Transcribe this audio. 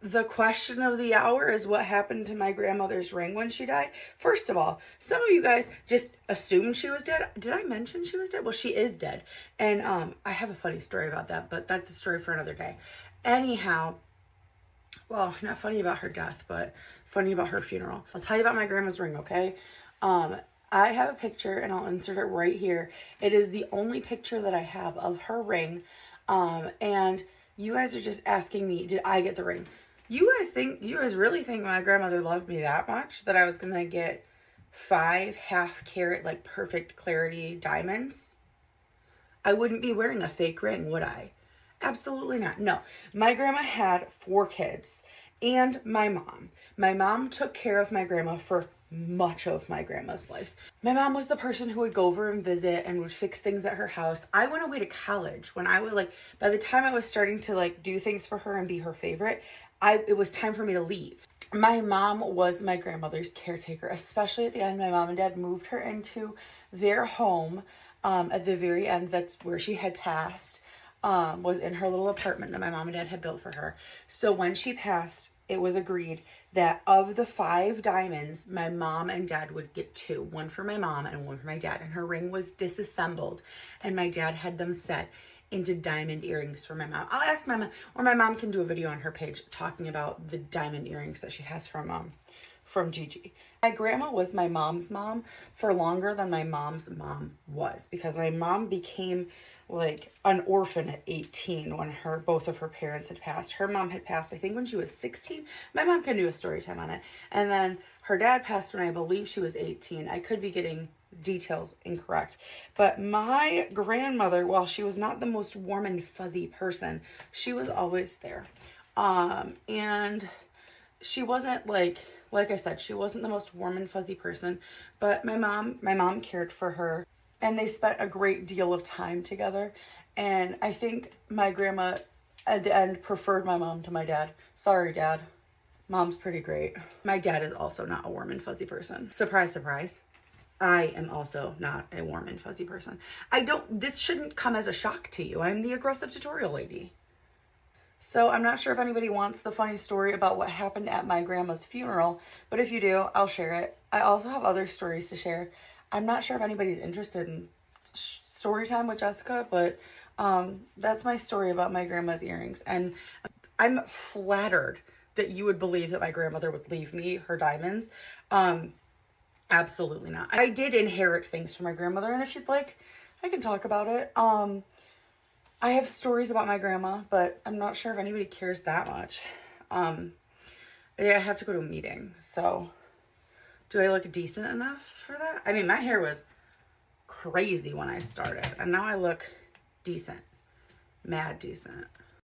the question of the hour is what happened to my grandmother's ring when she died. First of all, some of you guys just assumed she was dead. Did I mention she was dead? Well, she is dead. And I have a funny story about that, but that's a story for another day. Anyhow, well, not funny about her death, but funny about her funeral. I'll tell you about my grandma's ring, okay? I have a picture and I'll insert it right here. It is the only picture that I have of her ring. And you guys are just asking me, did I get the ring? You guys really think my grandmother loved me that much that I was gonna get 5 half-carat, like perfect clarity diamonds? I wouldn't be wearing a fake ring, would I? Absolutely not. No. My grandma had 4 kids and my mom. My mom took care of my grandma for much of my grandma's life. My mom was the person who would go over and visit and would fix things at her house. I went away to college when I would by the time I was starting to do things for her and be her favorite, it was time for me to leave. My mom was my grandmother's caretaker, especially at the end. My mom and dad moved her into their home at the very end. That's where she had passed, was in her little apartment that my mom and dad had built for her. So when she passed, it was agreed that of the 5 diamonds, my mom and dad would get 2. One for my mom and one for my dad. And her ring was disassembled. And my dad had them set into diamond earrings for my mom. I'll ask my mom, or my mom can do a video on her page talking about the diamond earrings that she has from Gigi. My grandma was my mom's mom for longer than my mom's mom was, because my mom became an orphan at 18 when both of her parents had passed. Her mom had passed, I think, when she was 16. My mom can do a story time on it. And then her dad passed when I believe she was 18. I could be getting details incorrect. But my grandmother, while she was not the most warm and fuzzy person, she was always there. And she wasn't like I said, she wasn't the most warm and fuzzy person, but my mom cared for her, and they spent a great deal of time together. And I think my grandma at the end preferred my mom to my dad. Sorry, Dad. Mom's pretty great. My dad is also not a warm and fuzzy person. Surprise, surprise. I am also not a warm and fuzzy person. This shouldn't come as a shock to you. I'm the aggressive tutorial lady. So I'm not sure if anybody wants the funny story about what happened at my grandma's funeral, but if you do, I'll share it. I also have other stories to share. I'm not sure if anybody's interested in story time with Jessica, but that's my story about my grandma's earrings. And I'm flattered that you would believe that my grandmother would leave me her diamonds. Absolutely not. I did inherit things from my grandmother, and if you'd like, I can talk about it. I have stories about my grandma, but I'm not sure if anybody cares that much. Yeah, I have to go to a meeting, so do I look decent enough for that? I mean, my hair was crazy when I started, and now I look decent. Mad decent.